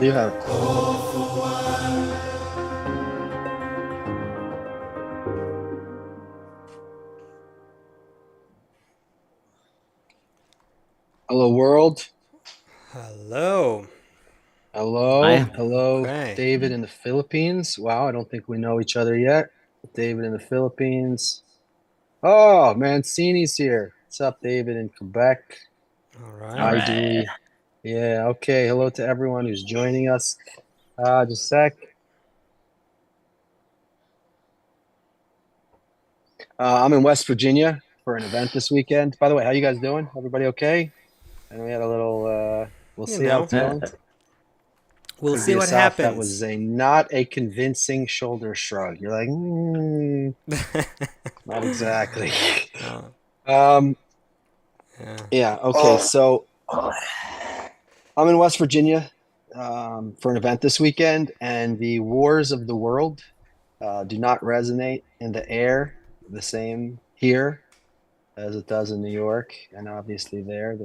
You have. Hello, world. Hello. Hello. Hi. Hello, Okay. David in the Philippines. Wow, I don't think we know each other yet. David in the Philippines. Oh, Mancini's here. What's up, David in Quebec? All All right. Hi, right. Dewey. Yeah, okay. Hello to everyone who's joining us. Just a sec. I'm in West Virginia for an event this weekend. By the way, how you guys doing? Everybody okay? I know we had a little, we'll You see how know, it's going. we'll Could see be a what South that happens. was not a convincing shoulder shrug. You're like, not exactly. Oh, Um, yeah. yeah, okay. So I'm in West Virginia for an event this weekend, and the wars of the world do not resonate in the air the same here as it does in New York. And obviously, I think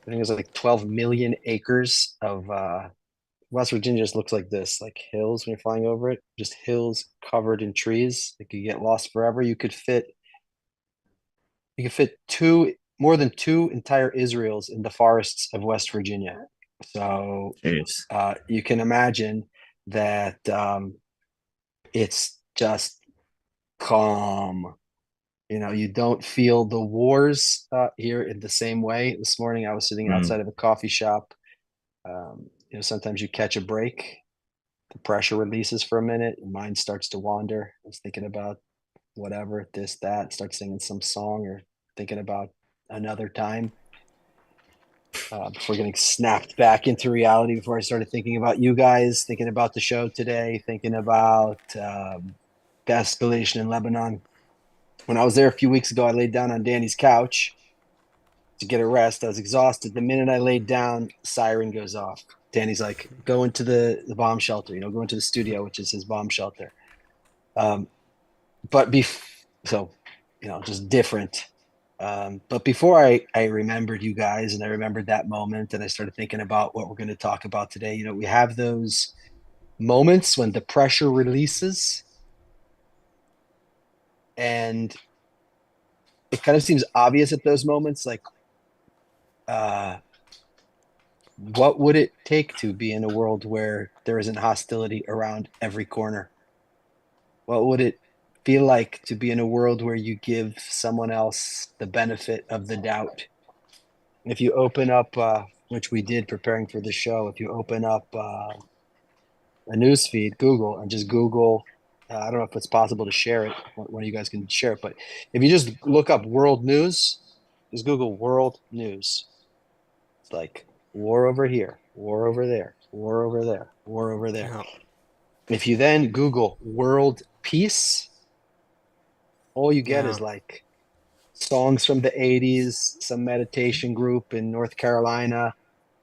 there's like 12 million acres of West Virginia just looks like this, like hills when you're flying over it, just hills covered in trees. Like you get lost forever. You could fit more than two entire Israels in the forests of West Virginia. So Jeez. you can imagine that it's just calm. You don't feel the wars here in the same way. This morning, I was sitting Mm. outside of a coffee shop. Sometimes you catch a break, the pressure releases for a minute, your mind starts to wander. I was thinking about whatever, this, that, start singing some song or thinking about another time before getting snapped back into reality. Before I started thinking about you guys, thinking about the show today, thinking about the escalation in Lebanon. When I was there a few weeks ago, I laid down on Danny's couch to get a rest. I was exhausted. The minute I laid down, siren goes off. Danny's like, go into the bomb shelter, go into the studio, which is his bomb shelter. Um, but so, just different. But before I remembered you guys and I remembered that moment and I started thinking about what we're going to talk about today, we have those moments when the pressure releases and it kind of seems obvious at those moments, like, uh, what would it take to be in a world where there isn't hostility around every corner? What would it feel like to be in a world where you give someone else the benefit of the doubt? If you open up, which we did preparing for the show, if you open up a news feed, Google, and just Google, I don't know if it's possible to share it. One of you guys can share it, but if you just look up world news, just Google world news. It's like war over here, war over there, war over there, war over there. Yeah. If you then Google world peace, all you get Yeah. is like songs from the 80s, some meditation group in North Carolina,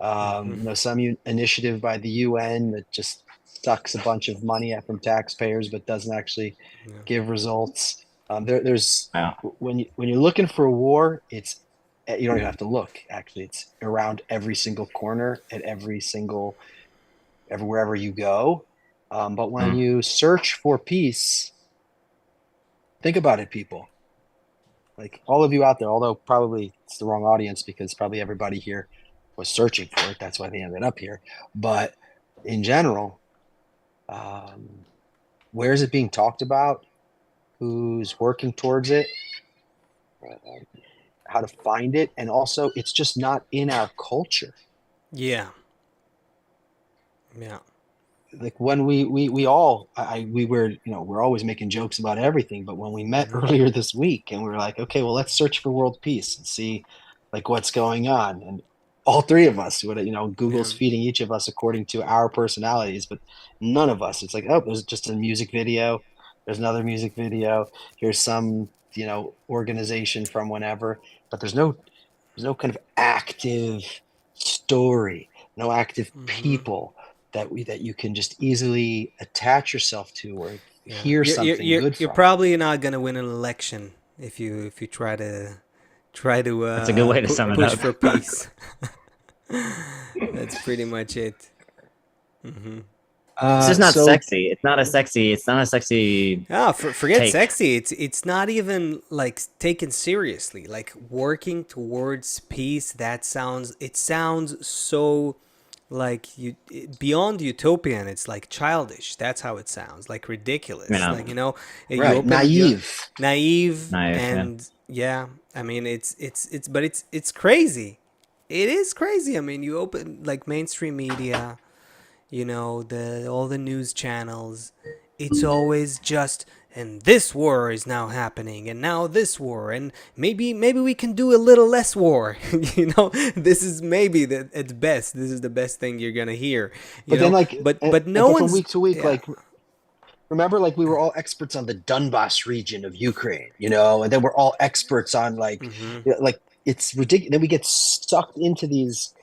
Hmm. some initiative by the UN that just sucks a bunch of money out from taxpayers but doesn't actually Yeah. give results. There's Wow. when you're looking for a war, it's you don't even have to look. Actually, it's around every single corner at wherever you go. But when Mm. you search for peace, think about it, people. Like all of you out there, although probably it's the wrong audience because probably everybody here was searching for it. That's why they ended up here. But in general, um, where is it being talked about? Who's working towards it? Uh, how to find it? And also, it's just not in our culture. Yeah. Yeah. Like when we all we were we're always making jokes about everything, but when we met Hmm. earlier this week and we were like, okay, well, let's search for world peace and see like what's going on, and all three of us, Yeah. Google's feeding each of us according to our personalities, but none of us, it's like, oh, there's just a music video, there's another music video, here's some organization from whenever, but there's no kind of active story, no active Hmm. people that you can just easily attach yourself to or Yeah. hear You're, you're something you're good you're from. probably not gonna win an election if you try to That's a good way to sum it push up. for peace. That's pretty much it. Hmm. It's just not So sexy. It's not a sexy Ah, forget take. sexy. It's not even like taken seriously. Like working towards peace. That sounds. It sounds so like you beyond utopian. It's like childish. That's how it sounds. Like You ridiculous. know, Like you right, open you naive. naive naive. Yeah. and yeah. I mean it's but it's crazy. It is crazy. I mean you open like mainstream media, the all the news channels, it's always just, and this war is now happening, and now this war, and maybe we can do a little less war. This is maybe the at best this is the best thing you're gonna hear. But then, like, But no but from one's, week to week, yeah. like, remember, like, we were all experts on the Donbass region of Ukraine, and then we're all experts on, like, Hmm. like it's ridiculous. Then we get sucked into these,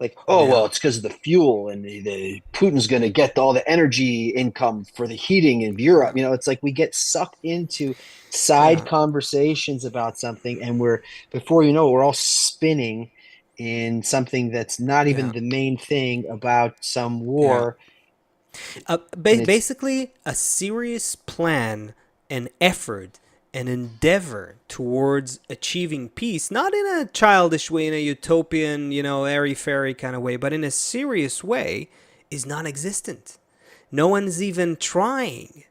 like, oh Yeah. well, it's because of the fuel, and the Putin's going to get all the energy income for the heating in Europe. It's like we get sucked into side Yeah. conversations about something, and before you know it, we're all spinning in something that's not even Yeah. the main thing about some Yeah. war. And it's Basically, a serious plan, an effort, an endeavor towards achieving peace, not in a childish way, in a utopian, airy fairy kind of way, but in a serious way, is non existent. No one's even trying.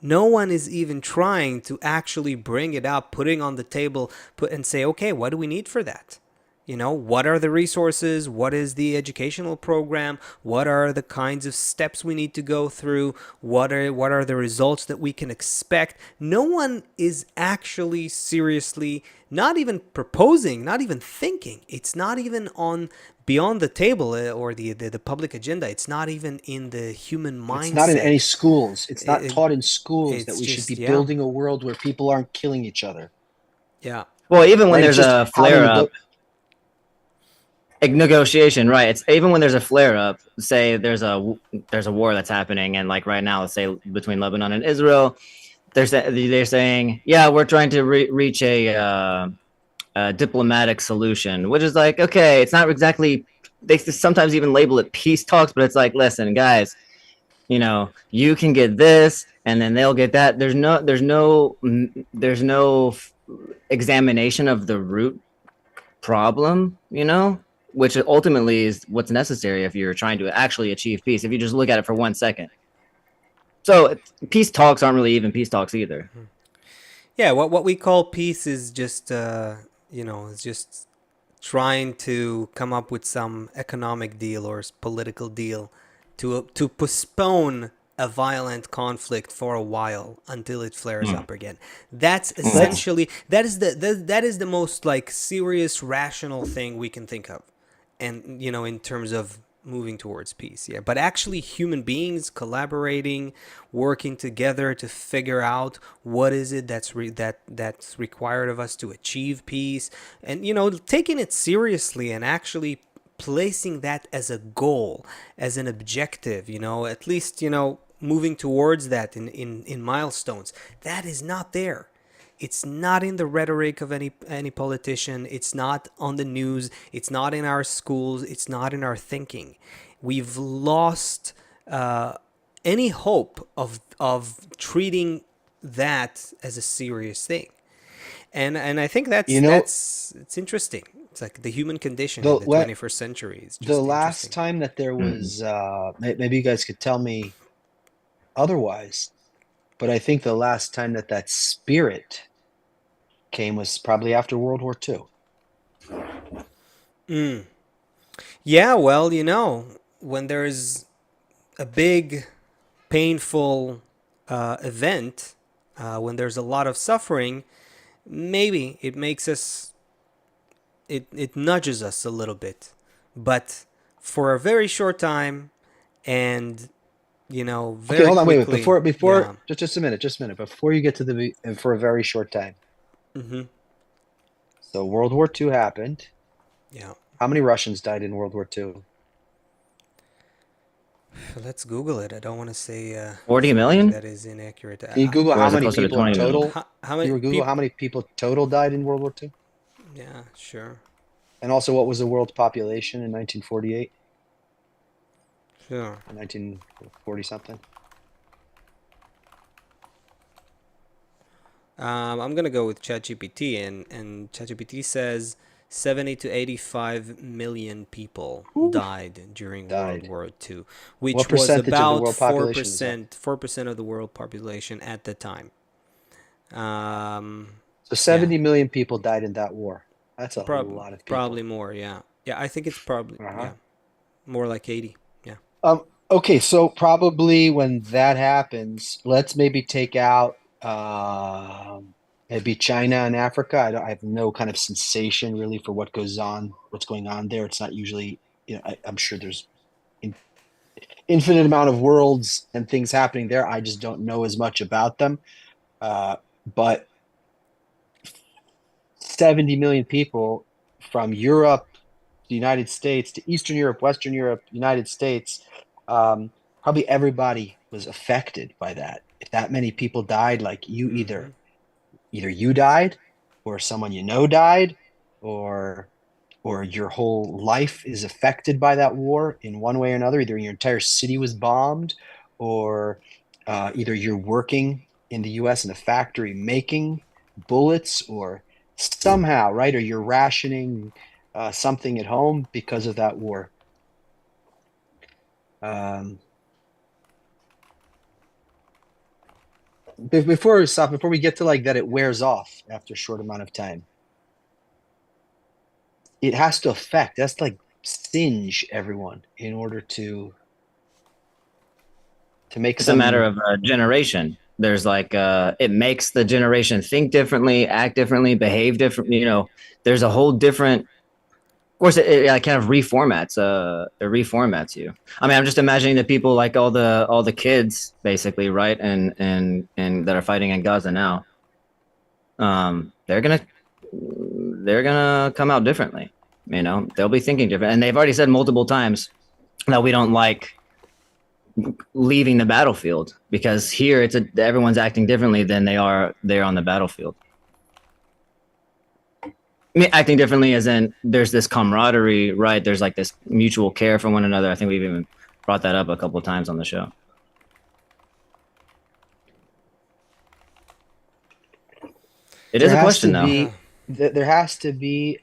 No one is even trying to actually bring it up, putting on the table, and say, okay, what do we need for that? What are the resources? What is the educational program? What are the kinds of steps we need to go through? What are the results that we can expect? No one is actually seriously not even proposing, not even thinking. It's not even on beyond the table, or the public agenda. It's not even in the human it's not in any mindset. schools. It's not It, taught in schools that it's we should be just, yeah, building a world where people aren't killing each other. yeah, Well, even when Right? It's there's just a how to flare up, negotiation, right? It's even when there's a flare up. Say there's a war that's happening, and like right now, let's say between Lebanon and Israel, they're saying, yeah, we're trying to reach a diplomatic solution, which is like, okay, it's not exactly. They sometimes even label it peace talks, but it's like, listen, guys, you can get this, and then they'll get that. There's no examination of the root problem, which ultimately is what's necessary if you're trying to actually achieve peace. If you just look at it for 1 second. So peace talks aren't really even peace talks either. yeah. What we call peace is just, is just trying to come up with some economic deal or political deal to postpone a violent conflict for a while until it flares Mm. up again. That's Mm. Let's essentially that is the most like serious rational thing we can think of, and in terms of moving towards peace. Yeah, but actually human beings collaborating, working together to figure out what is it that's required of us to achieve peace, and taking it seriously and actually placing that as a goal, as an objective, at least moving towards that in milestones. That is not there. It's not in the rhetoric of any politician. It's not on the news. It's not in our schools. It's not in our thinking. We've lost any hope of treating that as a serious thing. And I think that's you know that's it's interesting. It's like the human condition in the the let 21st century is the just last interesting. time that there Mm. was maybe you guys could tell me otherwise, but I think the last time that spirit came was probably after World War II. Mm. Yeah, well, when there's a big, painful event, when there's a lot of suffering, maybe it makes us, it nudges us a little bit. But for a very short time, and, Okay, very hold on, wait. quickly, Before yeah. just a minute. Before you get to for a very short time. Hmm. So World War II happened. Yeah. How many Russians died in World War II? Let's Google it. I don't want to say 40 something million? that is inaccurate. Can you Google Or how is it many closer to people 20 million? total? How Can many you Google how people? many people total died in World War II? Yeah, sure. And also, what was the world's population in 1948 Sure. or 1940 something? I'm gonna go with ChatGPT, and ChatGPT says 70 to 85 million people Whew, died during World died. War II, What which was percentage of the about world population is that? 4% of the world population at the time. Um, So yeah, 70 million people died in that war. That's a probably lot of probably people. more. Yeah, yeah. I think it's probably Uh-huh. yeah more like 80. Yeah. Okay, so probably when that happens, let's maybe take out maybe China and Africa. I have no kind of sensation really for what's going on there. It's not usually, I'm sure there's an infinite amount of worlds and things happening there. I just don't know as much about them. But 70 million people from Europe, the United States, to Eastern Europe, Western Europe, United States, um, probably everybody was affected by that. If that many people died, like you Mm-hmm. either you died or someone you know died, or your whole life is affected by that war in one way or another. Either your entire city was bombed, or either you're working in the US in a factory making bullets, or somehow, right, or you're rationing something at home because of that war. Um, before we stop, before we get to like that, it wears off after a short amount of time. It has to affect. That's like singe everyone in order to make It's a matter some. of generation. There's like it makes the generation think differently, act differently, behave differently. There's a whole different. Of course, it kind of reformats. It reformats you. I mean, I'm just imagining the people like all the kids basically, right, and that are fighting in Gaza now. They're gonna come out differently. They'll be thinking different, and they've already said multiple times that we don't like leaving the battlefield because here everyone's acting differently than they are there on the battlefield. I mean, acting differently as in there's this camaraderie, right? There's like this mutual care for one another. I think we've even brought that up a couple of times on the show. It There is a has question to though. Yeah. be there has to be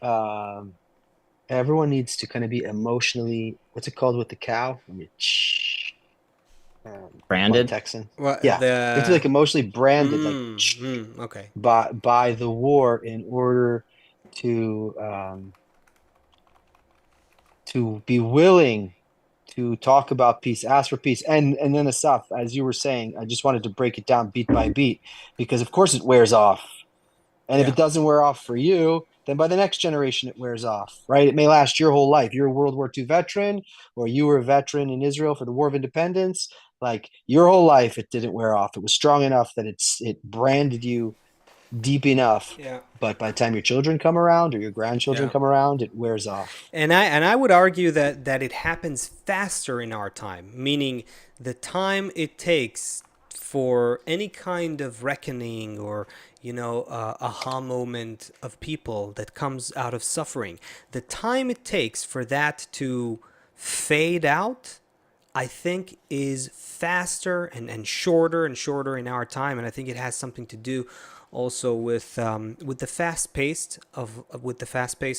everyone needs to kind of be emotionally, what's it called with the cow? When you Blood Branded. Texan. Well, Yeah. You have to like emotionally branded like okay. by the war in order to be willing to talk about peace, ask for peace. And then Asaf, as you were saying, I just wanted to break it down beat by beat because of course it wears off. And if Yeah. it doesn't wear off for you, then by the next generation it wears off, right? It may last your whole life. You're a World War II veteran, or you were a veteran in Israel for the War of Independence. Like your whole life, it didn't wear off. It was strong enough that it branded you deep enough. Yeah. But by the time your children come around or your grandchildren Yeah. come around, it wears off. And I would argue that it happens faster in our time, meaning the time it takes for any kind of reckoning or aha moment of people that comes out of suffering, the time it takes for that to fade out, I think is faster and shorter in our time, and I think it has something to do also with the fast pace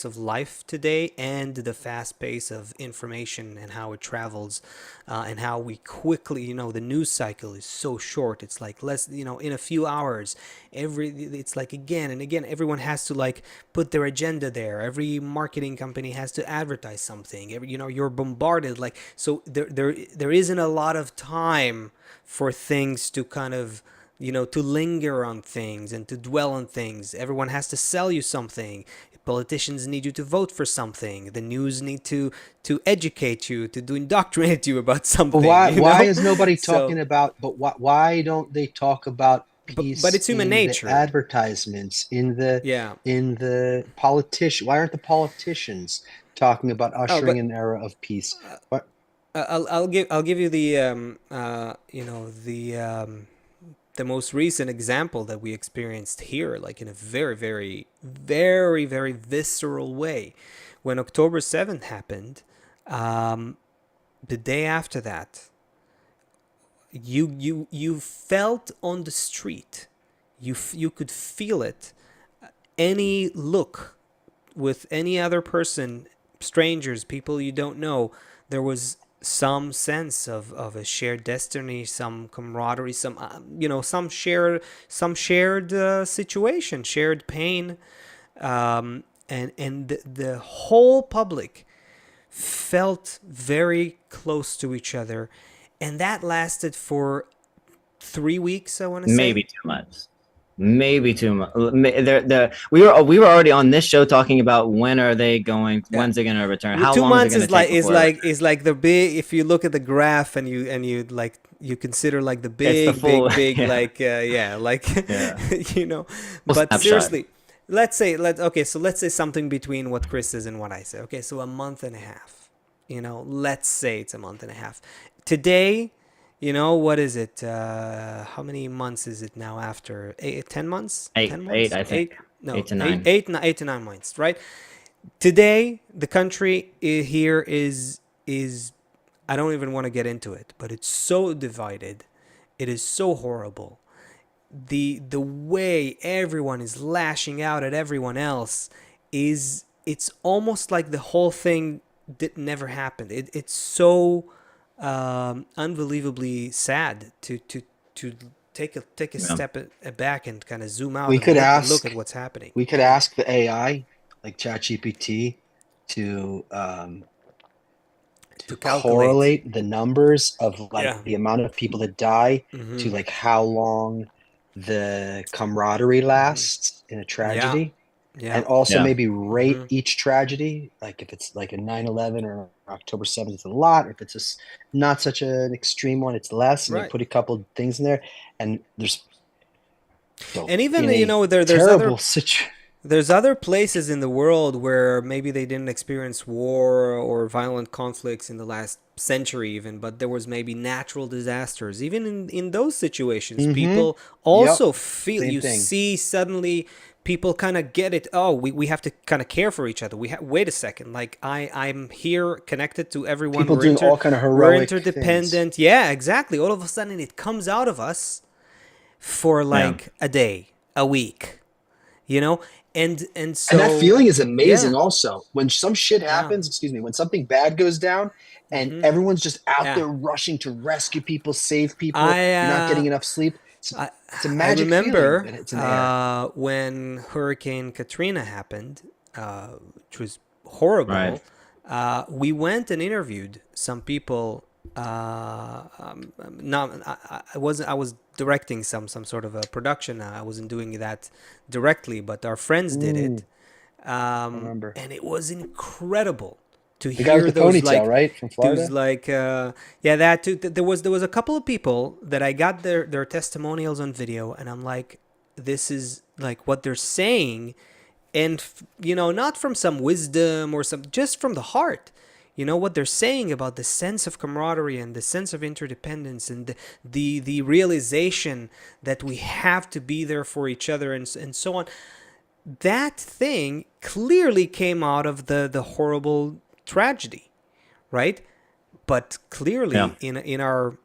of life today, and the fast pace of information and how it travels, and how we quickly, the news cycle is so short. It's like less, in a few hours, it's like again and again, everyone has to like put their agenda there. Every marketing company has to advertise something. You're bombarded, like, so there isn't a lot of time for things to kind of, to linger on things and to dwell on things. Everyone has to sell you something. Politicians need you to vote for something. The news need to educate you, to indoctrinate you about But something. why is nobody So, talking about? But why don't they talk about but peace it's human in the nature. advertisements, Yeah. in the politician? Why aren't the politicians talking about Oh, ushering but an era of peace? What? I'll give you the most recent example that we experienced here, like in a very, very, very, very visceral way, when October 7th happened, the day after that, you felt on the street, you could feel it. Any look with any other person, strangers, people you don't know, there was some sense of a shared destiny, some camaraderie, some some shared situation, shared pain, and the whole public felt very close to each other, and that lasted for 3 weeks. I want to say Maybe too much. Maybe too much. We were already on this show talking about when are they going? Yeah. When's it going to return? How 2 long months is it going to take? is like the big. If you look at the graph and you like you consider like the big full- big yeah. like like Yeah. you know. Full But snapshot. seriously, let's say something between what Chris says and what I say. Okay, so a month and a half. Let's say it's a month and a half. Today, what is it? How many months is it now after? 10 months? 10 months? Eight, I think. No, 8 to 9. 8 to 9 months, right? Today, the country here is I don't even want to get into it, but it's so divided. It is so horrible. The way everyone is lashing out at everyone else it's almost like the whole thing never happened. It's so unbelievably sad to take a step back and kind of zoom out and look at what's happening. We could ask the AI, like ChatGPT, to calculate. correlate the numbers of the amount of people that die to like how long the camaraderie lasts in a tragedy. Yeah. And also Yeah. maybe rate each tragedy, like if it's like a 9/11 or October 7th, it's a lot. If it's not such an extreme one, it's less. And Right. you put a couple things in there, and there's And even there's other places in the world where maybe they didn't experience war or violent conflicts in the last century even, but there was maybe natural disasters. Even in those situations, people also feel, Same you thing. see suddenly people kind of get it. Oh, we have to kind of care for each other. Wait a second. Like I'm here connected to everyone. People doing all kind of We're heroic interdependent. things. Yeah, exactly. All of a sudden it comes out of us for like a day, a week, and so, And that feeling is amazing. yeah. Also, when some shit happens, when something bad goes down, and everyone's just out there rushing to rescue people, save people, you're not getting enough sleep. It's a magic remember feeling that it's in the air. when Hurricane Katrina happened, which was horrible. Right. We went and interviewed some people. I was directing some sort of a production. I wasn't doing that directly, but our friends did it. I remember. And it was incredible to The hear guy with the those ponytail, right, from Florida. Those like that too. There was a couple of people that I got their testimonials on video, and I'm like, this is like what they're saying, and not from some wisdom or just from the heart. What they're saying about the sense of camaraderie and the sense of interdependence and the realization that we have to be there for each other and so on. That thing clearly came out of the horrible tragedy, right? But clearly in our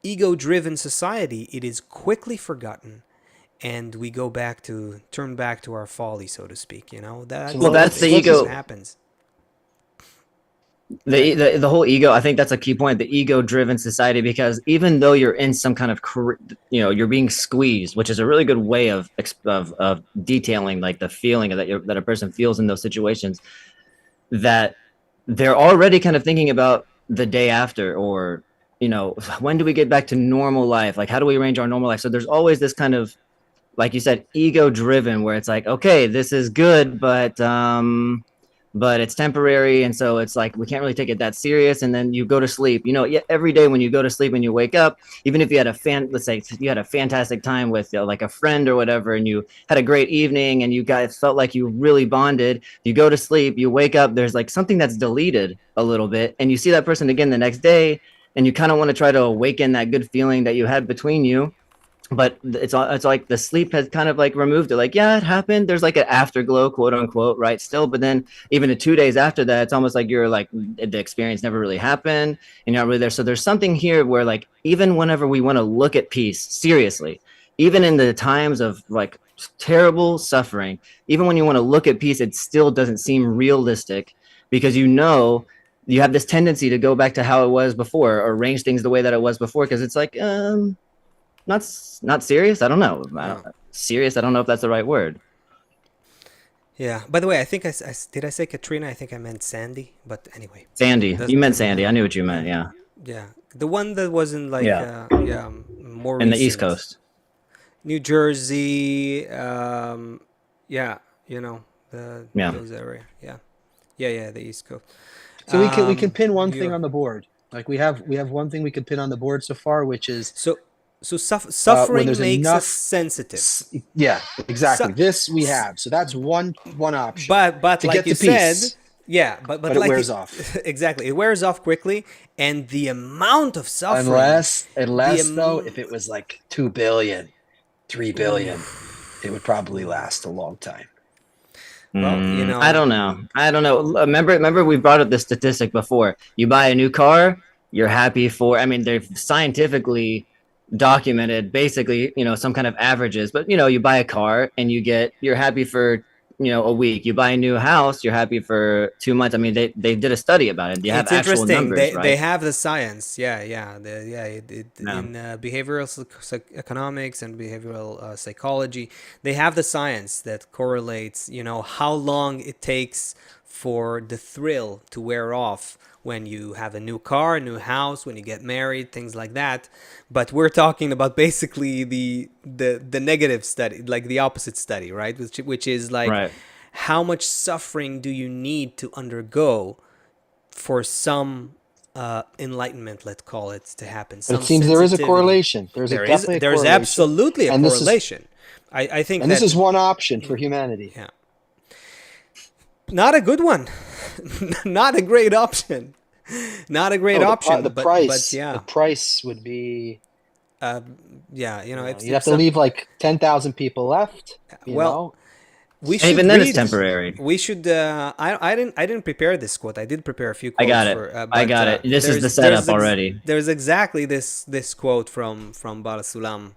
ego-driven society, it is quickly forgotten, and we turn back to our folly, so to speak. That's the ego. Happens. The whole ego, I think that's a key point, the ego-driven society, because even though you're in some kind of you're being squeezed, which is a really good way of detailing like the feeling that a person feels in those situations, that they're already kind of thinking about the day after, or when do we get back to normal life, like how do we arrange our normal life. So there's always this kind of, like you said, ego-driven, where it's like, okay, this is good, but it's temporary, and so it's like we can't really take it that serious. And then you go to sleep. Every day when you go to sleep and you wake up, even if you had let's say you had a fantastic time with like a friend or whatever, and you had a great evening, and you guys felt like you really bonded. You go to sleep, you wake up, there's like something that's deleted a little bit, and you see that person again the next day, and you kind of want to try to awaken that good feeling that you had between you. but it's like the sleep has kind of like removed it. Like, yeah, it happened. There's like an afterglow, quote unquote, right? Still, but then even the 2 days after that, it's almost like you're like the experience never really happened, and you're not really there. So there's something here where like even whenever we want to look at peace seriously, even in the times of like terrible suffering, even when you want to look at peace, it still doesn't seem realistic because you have this tendency to go back to how it was before or arrange things the way that it was before because it's like not not serious. I don't know. Yeah. Serious. I don't know if that's the right word. Yeah. By the way, I think did I say Katrina? I think I meant Sandy. But anyway, Sandy. You meant doesn't Sandy. I matter. knew what you meant. Yeah. Yeah, the one that wasn't like Yeah. more In the East recent. Coast. New Jersey. Yeah, Yeah. those area. Yeah, yeah, the East Coast. So we can pin one New thing York. on the board. Like we have one thing we can pin on the board so far, which is So when suffering there's makes us enough. sensitive. Yeah, exactly. Su- This we s- have. So that's one option but to like get you to said, peace, yeah, but but it like wears off. exactly, it wears off quickly, and the amount of suffering, the Unless though, if it was like 2 billion, 3 billion, it would probably last a long time. well, I don't know. I don't know. Remember, we brought up this statistic before. You buy a new car, you're happy for. I mean, they've scientifically documented basically, some kind of averages. But you buy a car and you're happy for a week. You buy a new house, you're happy for 2 months. I mean, they did a study about it. You have it's actual interesting. numbers, They right? have the science. No. In behavioral economics and behavioral psychology, they have the science that correlates. How long it takes for the thrill to wear off when you have a new car, a new house, when you get married, things like that. But we're talking about basically the negative study, like the opposite study, right? Which is like Right. how much suffering do you need to undergo for some enlightenment, let's call it, to happen, But it some seems there is a sensitivity. correlation. Definitely a There's correlation, absolutely a and this is correlation. I think and this that, is one option for humanity. yeah, not a good one, not a great option, not a great No, option. the But price yeah, the price would be, yeah, you'd have to leave like 10,000 people left. You well, know, we And should even then, it's read. temporary. We should. I didn't prepare this quote. I did prepare a few I quotes got it. for. I But got it. This is the there's setup already. there's exactly this quote from Baal HaSulam,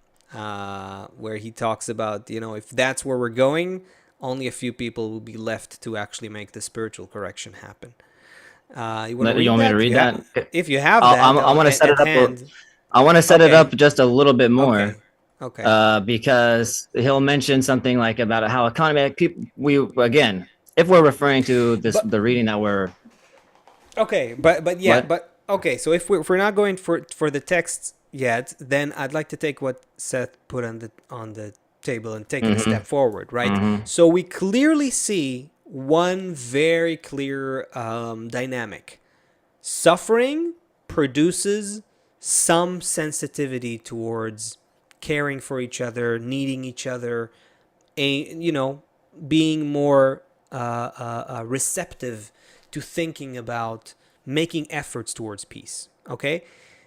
where he talks about, if that's where we're going, only a few people will be left to actually make the spiritual correction happen. You want to You read want me to that? read that? If you have that I want to set at it up. hand. I want to set it Okay. up just a little bit more, Okay. Okay. because he'll mention something like about how economy, like people, we again, if we're referring to But the reading that we're okay, but yeah, what? but okay. So if we're not going for the text yet, then I'd like to take what Seth put on the table and take it a Mm-hmm. step forward, right? Mm-hmm. So we clearly see one very clear dynamic. Suffering produces some sensitivity towards caring for each other, needing each other, being more receptive to thinking about making efforts towards peace. Okay,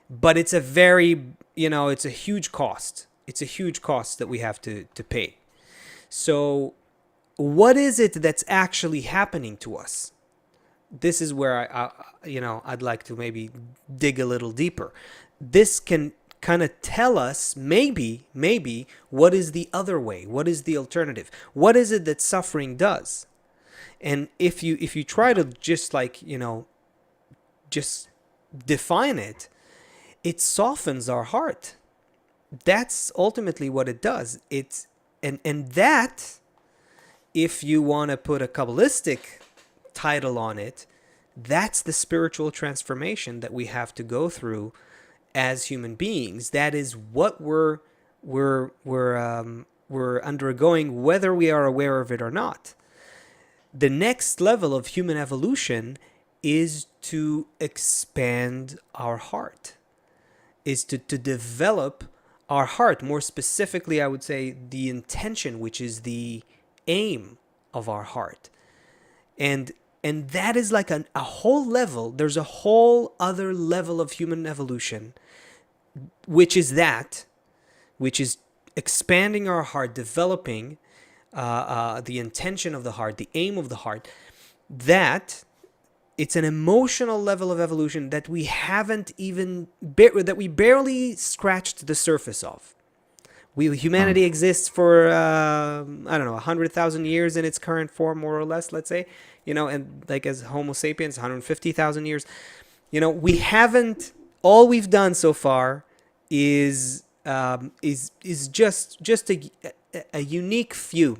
but it's a very, it's a huge cost. It's a huge cost that we have to pay. So, what is it that's actually happening to us? This is where I'd like to maybe dig a little deeper. This can kind of tell us maybe what is the other way, what is the alternative, what is it that suffering does. And if you try to just just define it, it softens our heart. That's ultimately what it does. It's and that, if you want to put a Kabbalistic title on it, that's the spiritual transformation that we have to go through as human beings. That is what we're undergoing, whether we are aware of it or not. The next level of human evolution is to expand our heart, is to develop our heart. More specifically, I would say the intention, which is the aim of our heart. And that is like a whole level. There's a whole other level of human evolution, which is expanding our heart, developing the intention of the heart, the aim of the heart, that it's an emotional level of evolution that we haven't even that we barely scratched the surface of. Humanity exists for I don't know 100,000 years in its current form, more or less. Let's say, and like as Homo sapiens, 150,000 years. We haven't. All we've done so far is just a unique few.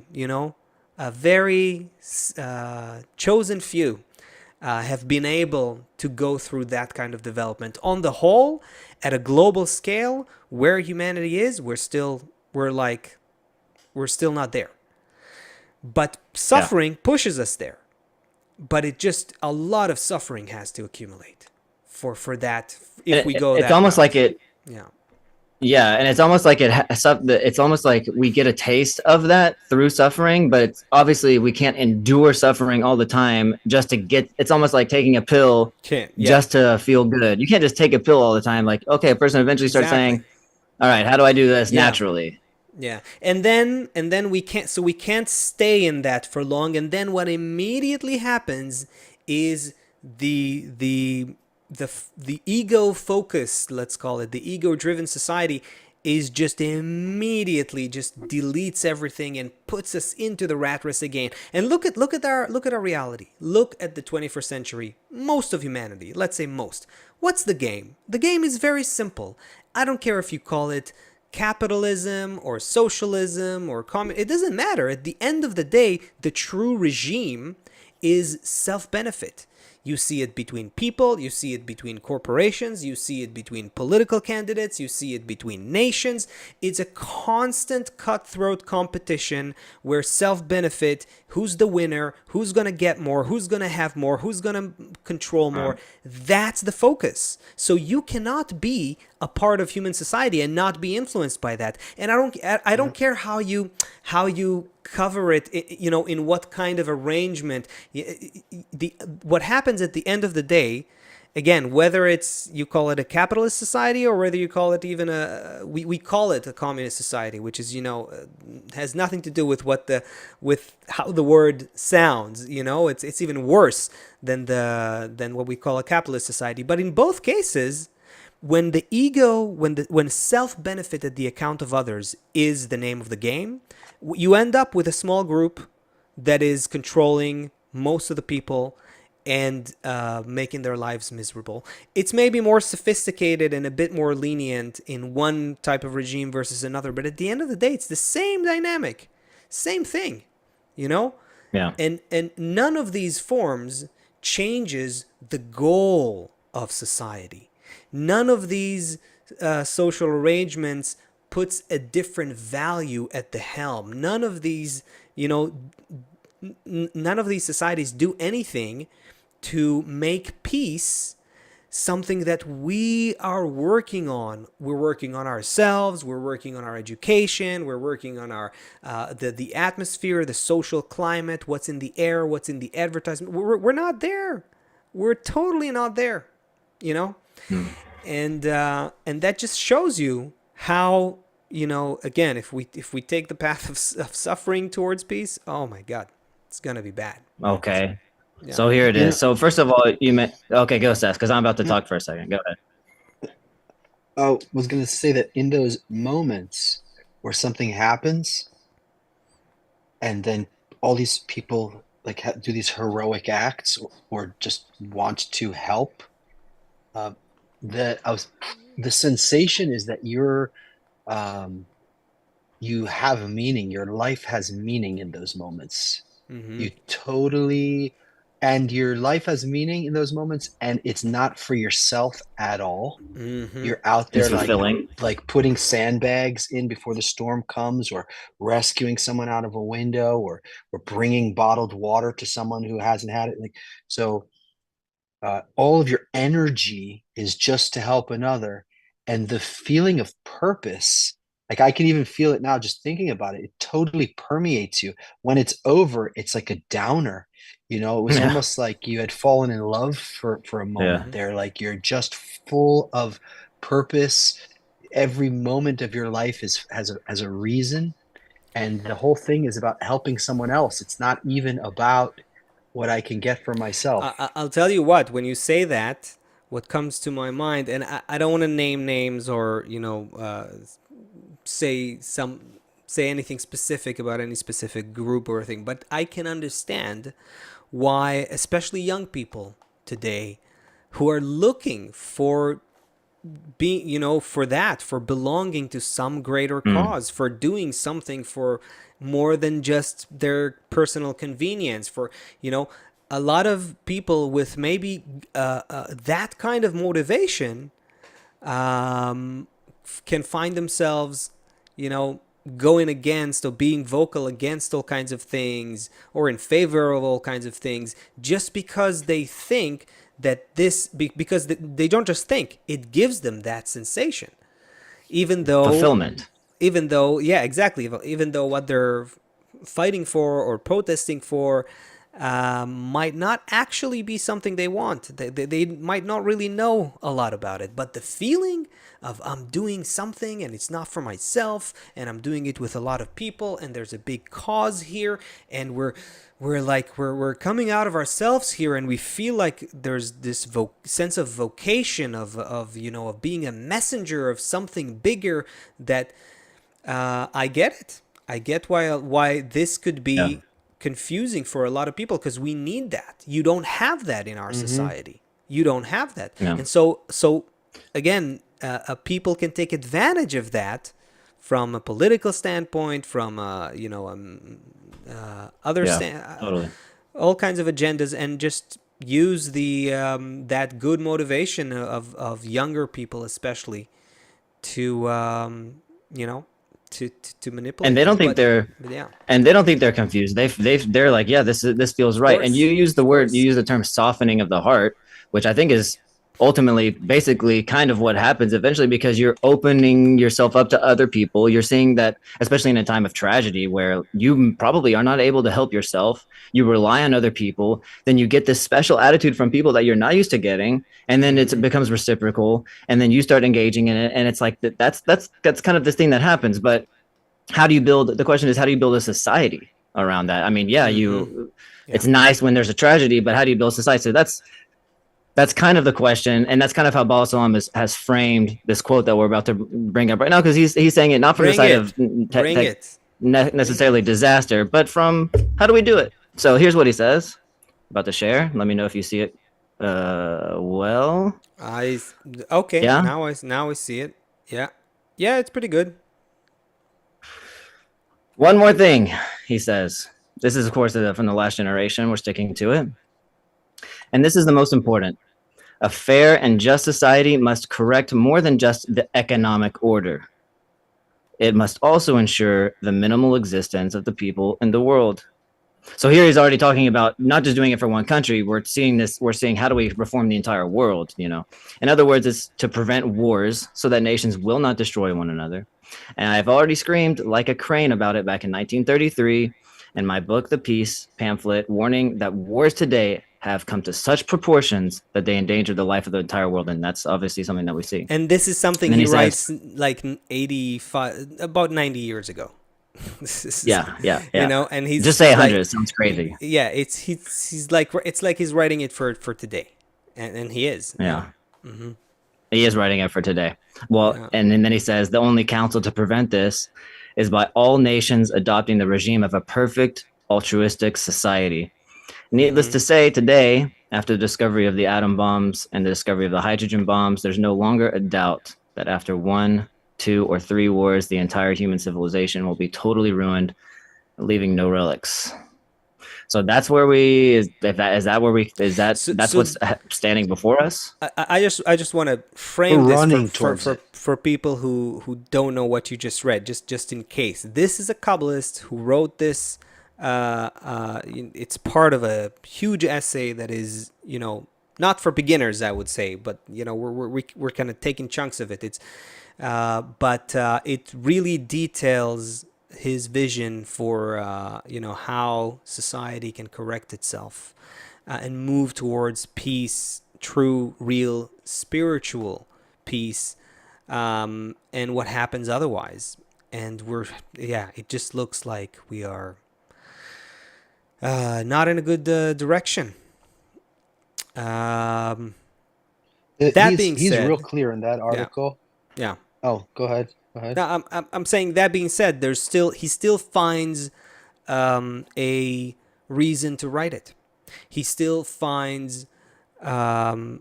A very chosen few have been able to go through that kind of development. On the whole, at a global scale, where humanity is, we're still not there. But suffering pushes us there. But a lot of suffering has to accumulate for that. If we go, it's almost like it. Yeah. Yeah, and it's almost like it's almost like we get a taste of that through suffering, but it's obviously we can't endure suffering all the time just to get. It's almost like taking a pill just to feel good. You can't just take a pill all the time. Like, okay, a person eventually starts saying, "All right, how do I do this naturally?" Yeah, and then we can't stay in that for long. And then what immediately happens is the ego focused, let's call it, the ego driven society is just immediately just deletes everything and puts us into the rat race again. And look at our reality. Look at the 21st century. Most of humanity, let's say most. What's the game? The game is very simple. I don't care if you call it capitalism or socialism or it doesn't matter. At the end of the day, the true regime is self-benefit. You see it between people, you see it between corporations, you see it between political candidates, you see it between nations. It's a constant cutthroat competition where self-benefit, who's the winner, who's going to get more, who's going to have more, who's going to control more, that's the focus. So you cannot be a part of human society and not be influenced by that. And I don't care how you cover it, in what kind of arrangement. What happens at the end of the day, again, whether you call it a capitalist society or whether you call it even we call it a communist society, which is has nothing to do with with how the word sounds. It's even worse than what we call a capitalist society. But in both cases, when the ego, when self-benefit at the account of others is the name of the game, you end up with a small group that is controlling most of the people and making their lives miserable. It's maybe more sophisticated and a bit more lenient in one type of regime versus another, but at the end of the day, it's the same dynamic, same thing, Yeah. And none of these forms changes the goal of society. None of these social arrangements puts a different value at the helm. None of these, none of these societies do anything to make peace something that we are working on. We're working on ourselves. We're working on our education. We're working on our the atmosphere, the social climate, what's in the air, what's in the advertisement. We're not there. We're totally not there. And that just shows you how, again, if we take the path of suffering towards peace, oh my God, it's gonna be bad. Okay. Yeah. So here it is. So first of all, you meant okay. Go, Seth, because I'm about to talk for a second. Go ahead. I was going to say that in those moments where something happens, and then all these people do these heroic acts or just want to help, the sensation is that you have a meaning. Your life has meaning in those moments. Mm-hmm. And your life has meaning in those moments, and it's not for yourself at all. Mm-hmm. You're out there It's fulfilling. like putting sandbags in before the storm comes, or rescuing someone out of a window, or bringing bottled water to someone who hasn't had it. So all of your energy is just to help another, and the feeling of purpose, I can even feel it now just thinking about it. It totally permeates you. When it's over, it's like a downer. It was Yeah. almost like you had fallen in love for a moment Yeah. there. Like you're just full of purpose. every moment of your life has a reason, and the whole thing is about helping someone else. It's not even about what I can get for myself. I'll tell you what, when you say that, what comes to my mind, and I don't want to name names or, say some say anything specific about any specific group or thing, but I can understand why, especially young people today, who are looking for being, for belonging to some greater Mm. cause, for doing something for more than just their personal convenience, for, a lot of people with maybe that kind of motivation um, can find themselves, going against or being vocal against all kinds of things or in favor of all kinds of things, just because they think that because they don't just think, it gives them that sensation, even though Fulfillment. yeah, exactly, even though what they're fighting for or protesting for might not actually be something they want. They might not really know a lot about it, but the feeling of I'm doing something and it's not for myself, and I'm doing it with a lot of people, and there's a big cause here, and we're coming out of ourselves here, and we feel like there's this sense of vocation of being a messenger of something bigger. That I get it. I get why this could Yeah. be confusing for a lot of people, because we need that. You don't have that in our society. You don't have that, Yeah. and so again, people can take advantage of that from a political standpoint, from other Yeah. Totally. all kinds of agendas, and just use the that good motivation of younger people, especially, to you know to And manipulate they things. don't think But yeah, they don't think they're confused. They're like, yeah, this feels of right. And course, of you course. use the term softening of the heart, which I think is ultimately basically kind of what happens eventually, because you're opening yourself up to other people. You're seeing that, especially in a time of tragedy where you probably are not able to help yourself, you rely on other people, then you get this special attitude from people that you're not used to getting, and then it becomes reciprocal, and then you start engaging in it, and it's like that's kind of this thing that happens. But how do you build, the question is, how do you build a society around that? I mean, yeah, Yeah. it's nice when there's a tragedy, but how do you build society? So that's kind of the question, and that's kind of how Baal HaSulam has framed this quote that we're about to bring up right now, because he's saying it not from the Bring side of it. Bring it. Bring it. necessarily disaster, but from how do we do it. So here's what he says, about to share. Let me know if you see it. Well, I okay. yeah. Now I see it. Yeah. Yeah, it's pretty good. One more thing, he says. This is, of course, from the last generation. We're sticking to it. And this is the most important. A fair and just society must correct more than just the economic order. It must also ensure the minimal existence of the people in the world. So here he's already talking about not just doing it for one country. We're seeing how do we reform the entire world, In other words, it's to prevent wars so that nations will not destroy one another. And I've already screamed like a crane about it back in 1933 in my book, The Peace pamphlet, warning that wars today have come to such proportions that they endanger the life of the entire world. And that's obviously something that we see. And this is something And then he he says, writes like 85, about 90 years ago. This is, yeah. and Just he's say like, 100. It sounds crazy. yeah, he's like, it's like he's writing it for today, and he is. Yeah. He is writing it for today. Well, Yeah. and then he says the only counsel to prevent this is by all nations adopting the regime of a perfect altruistic society. Needless to say, today, after the discovery of the atom bombs and the discovery of the hydrogen bombs, there's no longer a doubt that after 1, 2, or 3 wars, the entire human civilization will be totally ruined, leaving no relics. So that's where that's So what's standing before us. I just want to We're frame this running towards it. for people who don't know what you just read, just in case. This is a Kabbalist who wrote this. It's part of a huge essay that is, not for beginners, I would say, but we're kind of taking chunks of it. But it really details his vision for how society can correct itself and move towards peace, true, real, spiritual peace, and what happens otherwise. And it just looks like we are not in a good direction. Um, that being He's real said, clear in that yeah, article. yeah. Oh, go ahead. Go ahead. Now, I'm saying that being said, he still finds a reason to write it. He still finds a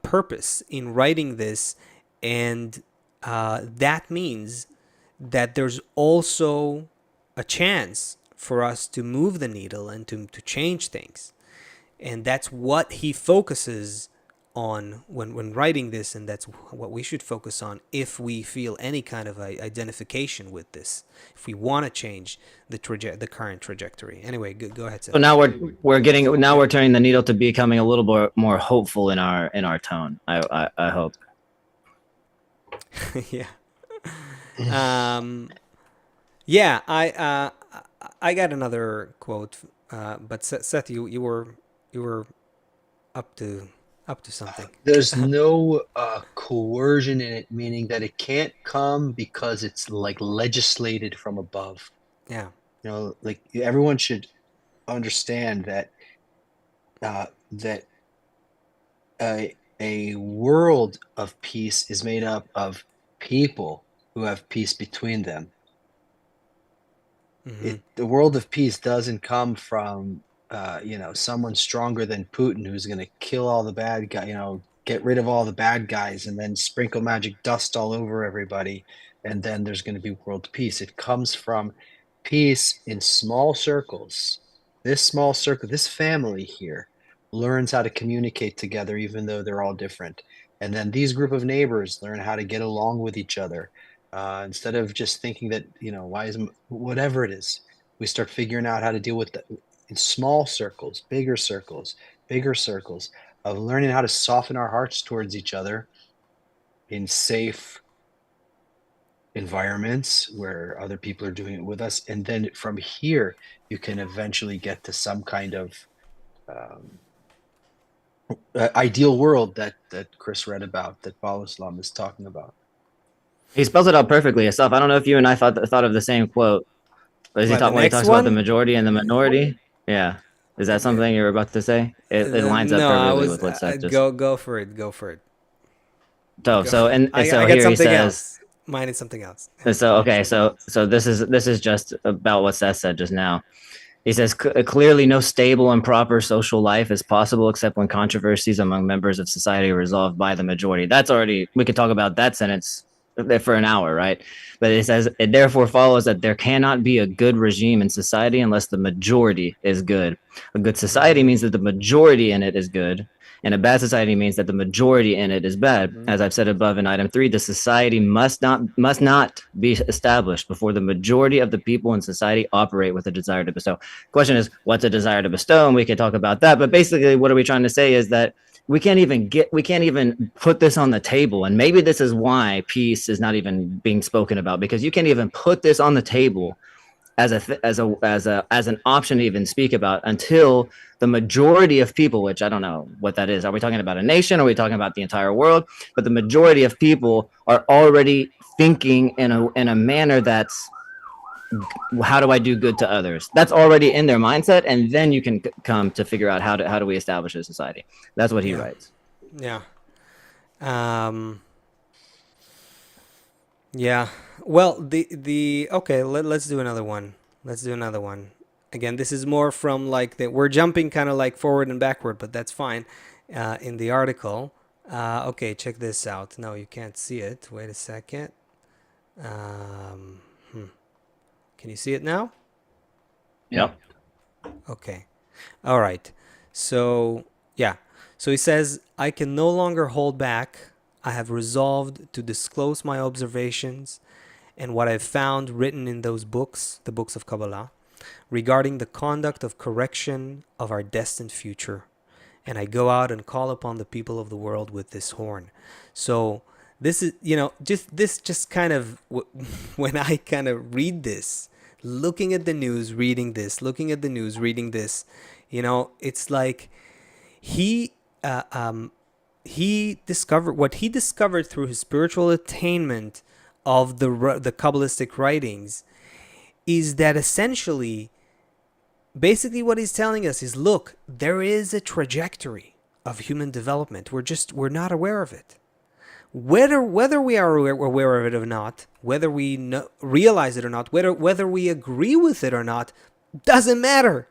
purpose in writing this, and that means that there's also a chance for us to move the needle and to change things. And that's what he focuses on when writing this, and that's what we should focus on if we feel any kind of identification with this, if we want to change the current trajectory. Anyway, go ahead, So Seth. now we're turning the needle to becoming a little more hopeful in our tone. I hope. Yeah. Yeah, I got another quote, but Seth, you were up to something. There's no coercion in it, meaning that it can't come because it's like legislated from above. Yeah. You know, like everyone should understand that that a world of peace is made up of people who have peace between them. Mm-hmm. The world of peace doesn't come from someone stronger than Putin who's going to kill all the bad guys, get rid of all the bad guys and then sprinkle magic dust all over everybody, and then there's going to be world peace. It comes from peace in small circles. This small circle, this family here, learns how to communicate together even though they're all different. And then these group of neighbors learn how to get along with each other. Instead of just thinking that, why is whatever it is, we start figuring out how to deal with in small circles, bigger circles of learning how to soften our hearts towards each other in safe environments where other people are doing it with us. And then from here, you can eventually get to some kind of ideal world that Chris read about, that Baal Islam is talking about. He spells it out perfectly himself. I don't know if you and I thought of the same quote. But is he What, the when he next talks about the one? majority and the minority? Yeah. Is that something you're about to say? It lines up No, I perfectly was with what Seth just. go for it. Go for it. So Go. so and so I got here he something says. else. Mine is something else. So okay, so this is just about what Seth said just now. He says clearly no stable and proper social life is possible except when controversies among members of society are resolved by the majority. That's already, we could talk about that sentence for an hour, right? But it says it therefore follows that there cannot be a good regime in society unless the majority is good. A good society means that the majority in it is good, and a bad society means that the majority in it is bad. As I've said above in item 3, the society must not be established before the majority of the people in society operate with a desire to bestow. Question is, what's a desire to bestow? And we can talk about that. But basically, what are we trying to say is that we can't even put this on the table. And maybe this is why peace is not even being spoken about, because you can't even put this on the table as an option to even speak about until the majority of people, which I don't know what that is. Are we talking about a nation? Are we talking about the entire world? But the majority of people are already thinking in a manner that's, how do I do good to others? That's already in their mindset, and then you can come to figure out how do we establish a society. That's what he writes. Yeah. Yeah. Well, the okay. Let's do another one. Let's do another one. Again, this is more from like we're jumping kind of like forward and backward, but that's fine. In the article. Okay, check this out. No, you can't see it. Wait a second. Can you see it now? Yep. Okay. All right. So, yeah. So he says, I can no longer hold back. I have resolved to disclose my observations and what I've found written in those books, the books of Kabbalah, regarding the conduct of correction of our destined future. And I go out and call upon the people of the world with this horn. So this is, just kind of, when I kind of read this, looking at the news, reading this, looking at the news, reading this, it's like he what he discovered through his spiritual attainment of the Kabbalistic writings is that essentially, basically what he's telling us is, look, there is a trajectory of human development. We're not aware of it. Whether we are aware of it or not, whether we realize it or not, whether we agree with it or not, doesn't matter.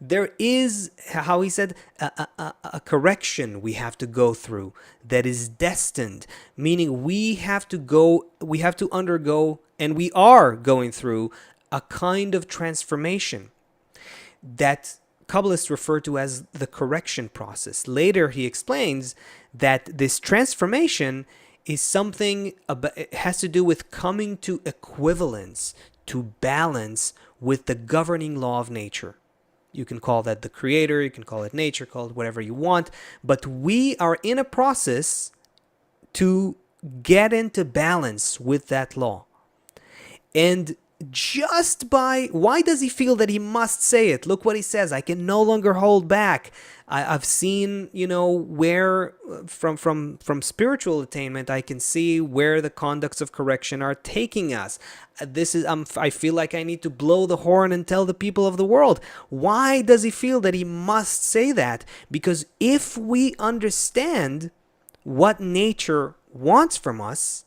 There is, how he said, a correction we have to go through that is destined, meaning we have to undergo, and we are going through a kind of transformation that Kabbalists refer to as the correction process. Later, he explains that this transformation is something, it has to do with coming to equivalence, to balance with the governing law of nature. You can call that the creator, you can call it nature, call it whatever you want, but we are in a process to get into balance with that law. And just by, why does he feel that he must say it? Look what he says, I can no longer hold back. I've seen, where from spiritual attainment, I can see where the conducts of correction are taking us. I feel like I need to blow the horn and tell the people of the world. Why does he feel that he must say that? Because if we understand what nature wants from us,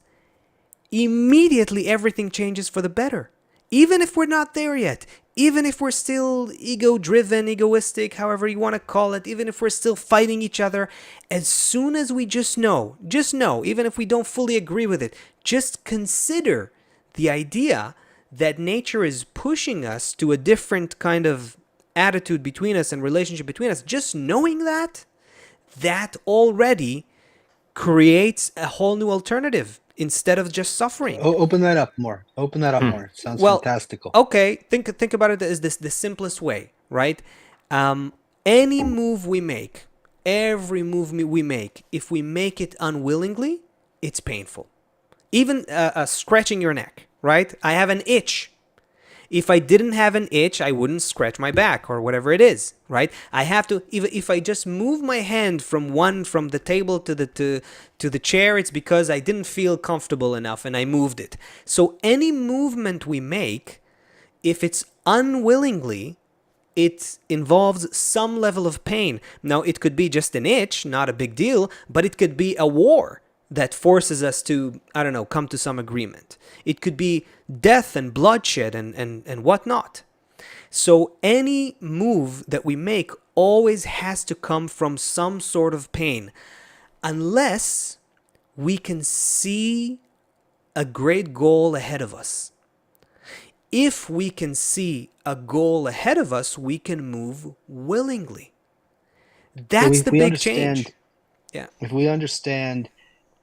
immediately everything changes for the better. Even if we're not there yet, even if we're still ego-driven, egoistic, however you want to call it, even if we're still fighting each other, as soon as we just know, even if we don't fully agree with it, just consider the idea that nature is pushing us to a different kind of attitude between us and relationship between us. Just knowing that already creates a whole new alternative instead of just suffering. Open that up more. Sounds fantastical. Okay, think about it as the simplest way, right? Any move we make, every move we make, if we make it unwillingly, it's painful. Even scratching your neck, right? I have an itch. If I didn't have an itch, I wouldn't scratch my back or whatever it is, right? I have to, if I just move my hand from the table to the chair, it's because I didn't feel comfortable enough and I moved it. So any movement we make, if it's unwillingly, it involves some level of pain. Now, it could be just an itch, not a big deal, but it could be a war that forces us to, come to some agreement. It could be death and bloodshed and whatnot. So any move that we make always has to come from some sort of pain, unless we can see a great goal ahead of us. If we can see a goal ahead of us, we can move willingly. That's the big change. Yeah. If we understand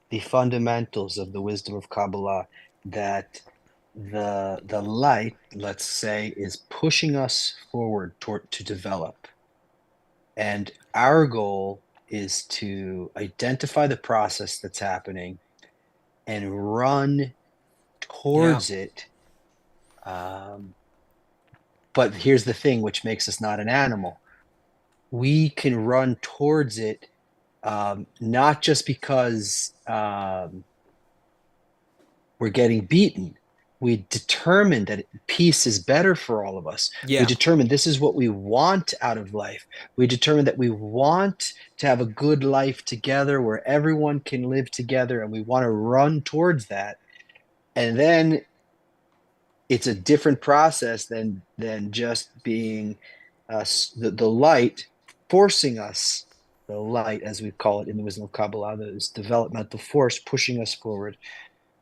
the fundamentals of the wisdom of Kabbalah, that the light, let's say, is pushing us forward to develop, and our goal is to identify the process that's happening and run towards it. But here's the thing, which makes us not an animal. We can run towards it not just because we're getting beaten. We determine that peace is better for all of us. Yeah. We determine this is what we want out of life. We determine that we want to have a good life together where everyone can live together, and we want to run towards that. And then it's a different process than just being the light forcing us, the light, as we call it in the wisdom of Kabbalah, this developmental force pushing us forward,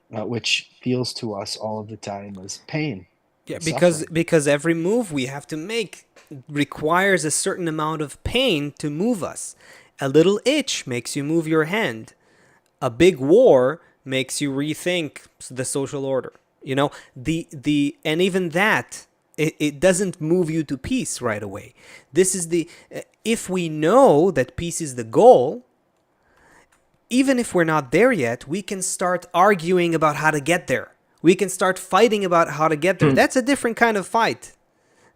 which feels to us all of the time as pain. Yeah, because every move we have to make requires a certain amount of pain to move us. A little itch makes you move your hand. A big war makes you rethink the social order. And even that, it doesn't move you to peace right away. This is if we know that peace is the goal, even if we're not there yet, we can start arguing about how to get there. We can start fighting about how to get there. That's a different kind of fight.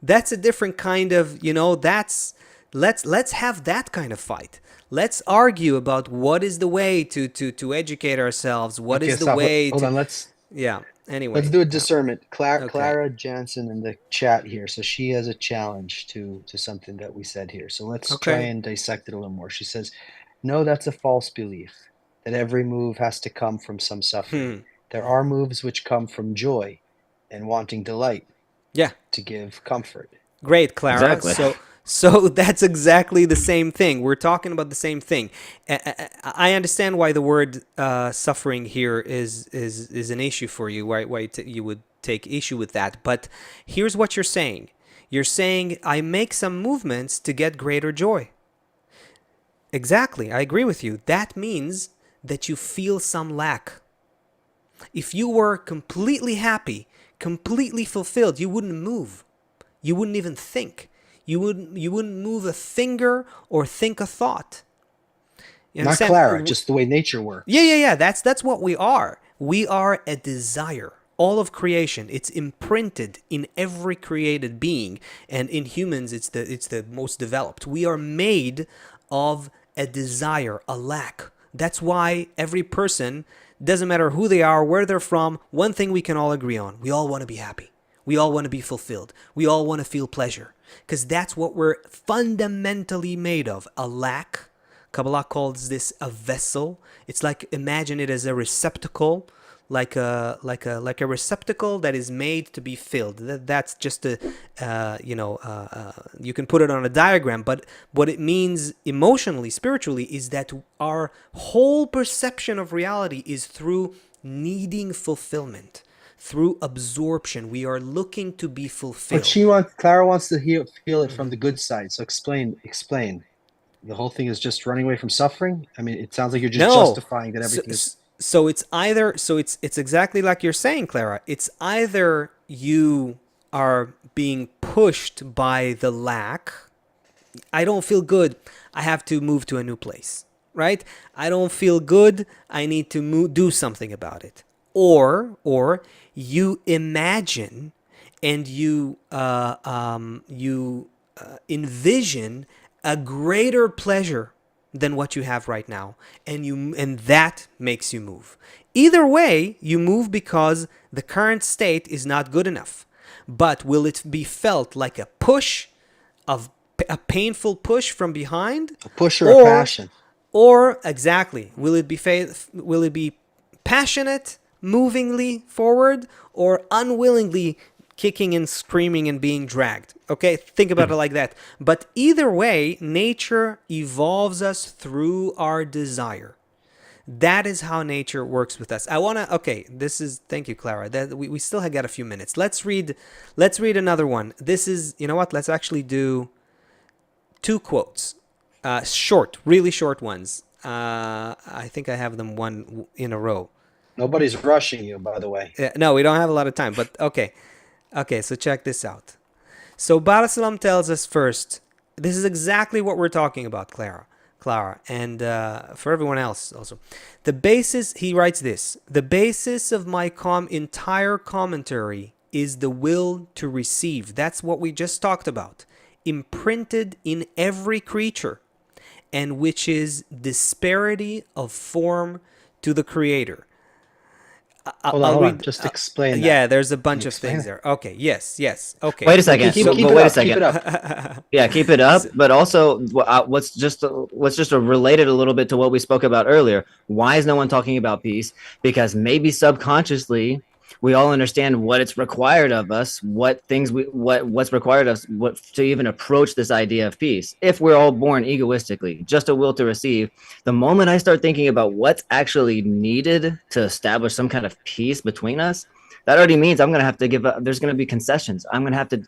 That's a different kind of, let's have that kind of fight. Let's argue about what is the way to educate ourselves. What Okay, is the stop. way Hold to, on. Let's yeah. let's Anyway, do a discernment. okay. Clara Jansen in the chat here. So she has a challenge to something that we said here. So let's try Okay. and dissect it a little more. She says, "No, that's a false belief that every move has to come from some suffering. Hmm. There are moves which come from joy and wanting delight Yeah. to give comfort." Great, Clara. Exactly. So that's exactly the same thing. We're talking about the same thing. I understand why the word suffering here is an issue for you. Why you would take issue with that. But here's what you're saying. You're saying I make some movements to get greater joy. Exactly. I agree with you. That means that you feel some lack. If you were completely happy, completely fulfilled, you wouldn't move. You wouldn't even think. You wouldn't move a finger or think a thought. You Not understand? Clara, just the way nature Yeah, works. yeah, yeah. That's what we are. We are a desire. All of creation, it's imprinted in every created being, and in humans, it's the most developed. We are made of a desire, a lack. That's why every person, doesn't matter who they are, where they're from, one thing we can all agree on: we all want to be happy. We all want to be fulfilled. We all want to feel pleasure, because that's what we're fundamentally made of: a lack. Kabbalah calls this a vessel. It's like, imagine it as a receptacle, like a receptacle that is made to be filled. That's just a you can put it on a diagram, but what it means emotionally, spiritually, is that our whole perception of reality is through needing fulfillment, through absorption. We are looking to be But fulfilled. Clara wants to feel it from the good side. So explain. The whole thing is just running away from suffering. I mean, it sounds like you're just No. justifying that So, everything is. so it's either, it's exactly like you're saying, Clara. It's either you are being pushed by the lack. I don't feel good. I have to move to a new place, right? I don't feel good. I need to do something about it. Or you imagine and you envision a greater pleasure than what you have right now, and that makes you move. Either way, you move because the current state is not good enough. But will it be felt like a push, of a painful push from behind, A push or a or passion. exactly, will it be passionate, movingly forward, or unwillingly kicking and screaming and being dragged? Okay, think about it like that. But either way, nature evolves us through our desire. That is how nature works with us. Thank you, Clara. That we still have got a few minutes. Let's read another one. This is, you know what? Let's actually do two quotes. Short, really short ones. I think I have them one in a row. Nobody's rushing you, by the way. No, we don't have a lot of time, but okay. Okay, so check this out. So HaSulam tells us first, this is exactly what we're talking about, Clara, and for everyone else also. He writes this: the basis of my entire commentary is the will to receive. That's what we just talked about. Imprinted in every creature, and which is disparity of form to the Creator. I'll Hold on. read. Just explain that. Yeah, there's a Can you bunch of explain things it? there. Okay, yes. Okay. Wait a second. Keep But it wait a up. Keep second. it up. Yeah, keep it up. But also, what's just related a little bit to what we spoke about earlier. Why is no one talking about peace? Because maybe subconsciously we all understand what it's required of us, what's required of us, what to even approach this idea of peace. If we're all born egoistically, just a will to receive, the moment I start thinking about what's actually needed to establish some kind of peace between us, that already means I'm going to have to give up. There's going to be concessions. I'm going to have to,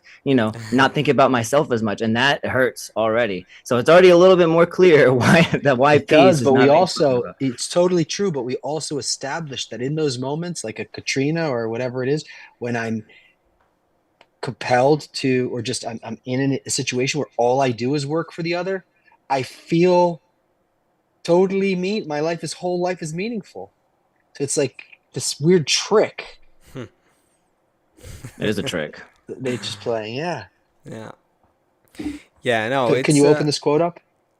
not think about myself as much. And that hurts already. So it's already a little bit more clear why It peace does, is but not being spoken about. it's totally true, but we also established that in those moments, like a Katrina or whatever it is, when I'm compelled to, or just I'm in a situation where all I do is work for the other, I feel totally my whole life is meaningful. So it's like this weird trick It is a trick. that nature's playing. Yeah. Yeah. Yeah, no, Can it's you open this quote up?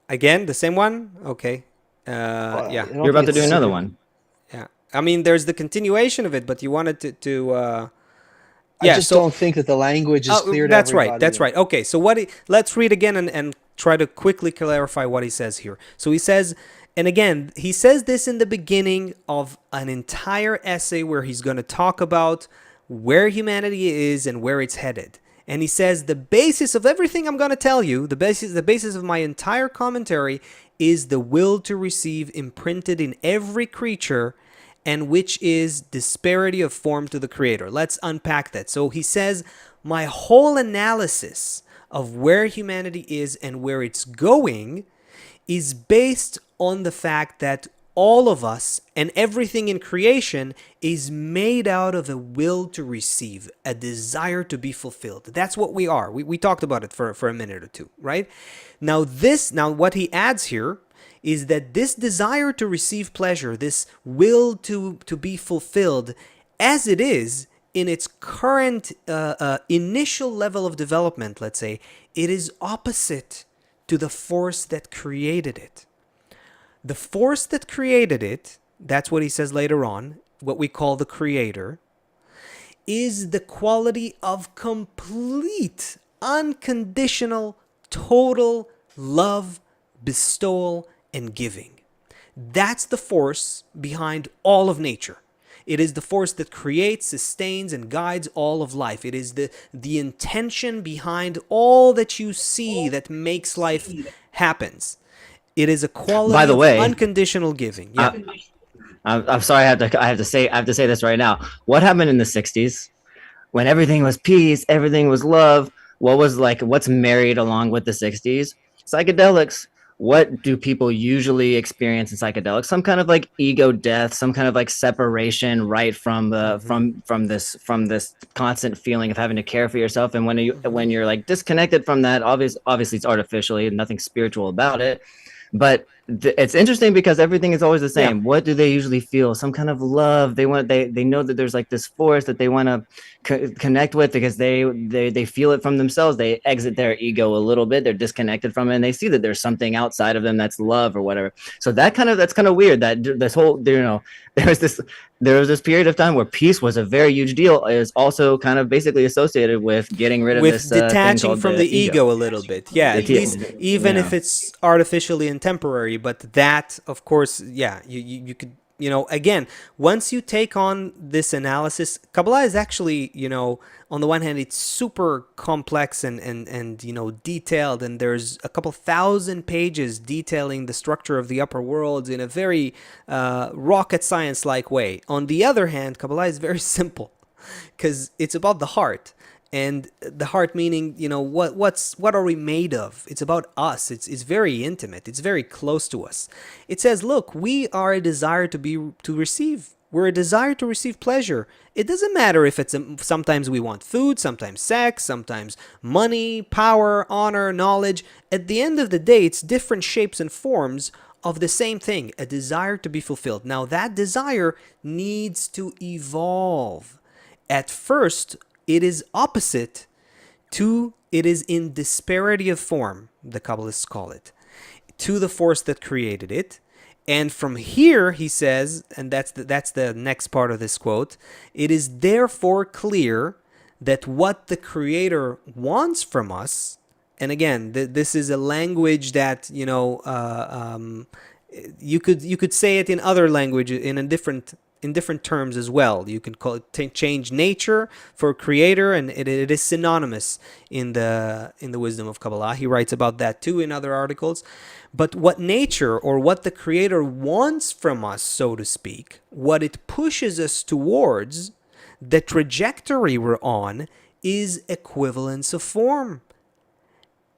Again, the same one? Okay. Well, Yeah. I don't You're about think to it's do another super. one. Yeah. I mean, there's the continuation of it, but you wanted to I yeah, just so don't think that the language is clear to that's right. everybody. That's right. Okay, so let's read again and try to quickly clarify what he says here. So he says, and again, he says this in the beginning of an entire essay where he's going to talk about where humanity is and where it's headed. And he says the basis of everything I'm going to tell you, the basis of my entire commentary is the will to receive imprinted in every creature, and which is disparity of form to the creator. Let's unpack that. So he says, my whole analysis of where humanity is and where it's going is based on the fact that all of us and everything in creation is made out of a will to receive, a desire to be fulfilled. That's what we are. We talked about it for a minute or two, right? Now what he adds here is that this desire to receive pleasure, this will to be fulfilled, as it is in its current initial level of development, let's say, it is opposite to the force that created it. The force that created it, that's what he says later on, what we call the creator, is the quality of complete, unconditional, total love, bestowal, and giving. That's the force behind all of nature. It is the force that creates, sustains, and guides all of life. It is the intention behind all that you see that makes life happens. It is a By quality the of way, unconditional giving. Yeah. I'm sorry. I have to say this right now. What happened in the '60s when everything was peace, everything was love? What's married along with the '60s? Psychedelics. What do people usually experience in psychedelics? Some kind of like ego death, some kind of like separation, right, from the Mm-hmm. from this constant feeling of having to care for yourself. And Mm-hmm. when you're like disconnected from that, obviously it's artificially, nothing spiritual about it, but it's interesting because everything is always the Yeah. same. What do they usually feel? Some kind of love. They know that there's like this force that they want to connect with because they feel it from themselves. They exit their ego a little bit. They're disconnected from it, and they see that there's something outside of them that's love or whatever. So that's kind of weird. That this whole there was this there was this period of time where peace was a very huge deal. Is also kind of basically associated with getting rid of With this thing detaching called from the the ego. ego a little bit. Yeah, at least even if Yeah. it's artificially and temporary, but that of course, yeah, you could, again, once you take on this analysis, Kabbalah is actually, on the one hand, it's super complex and detailed, and there's a couple thousand pages detailing the structure of the upper worlds in a very rocket science like way. On the other hand, Kabbalah is very simple because it's about the heart, and the heart meaning, what are we made of? It's about us. It's very intimate. It's very close to us. It says, look, we are a desire to receive. We're a desire to receive pleasure. It doesn't matter if sometimes we want food, sometimes sex, sometimes money, power, honor, knowledge. At the end of the day, it's different shapes and forms of the same thing, a desire to be fulfilled. Now, that desire needs to evolve. At first, it is opposite to, it is in disparity of form, the Kabbalists call it, to the force that created it. And from here, he says, and that's the next part of this quote, it is therefore clear that what the Creator wants from us, and again, this is a language that, you could say it in other languages in different terms as well. You can call it change nature for creator, and it is synonymous in the wisdom of Kabbalah. He writes about that too in other articles. But what nature or what the creator wants from us, so to speak, what it pushes us towards, the trajectory we're on, is equivalence of form.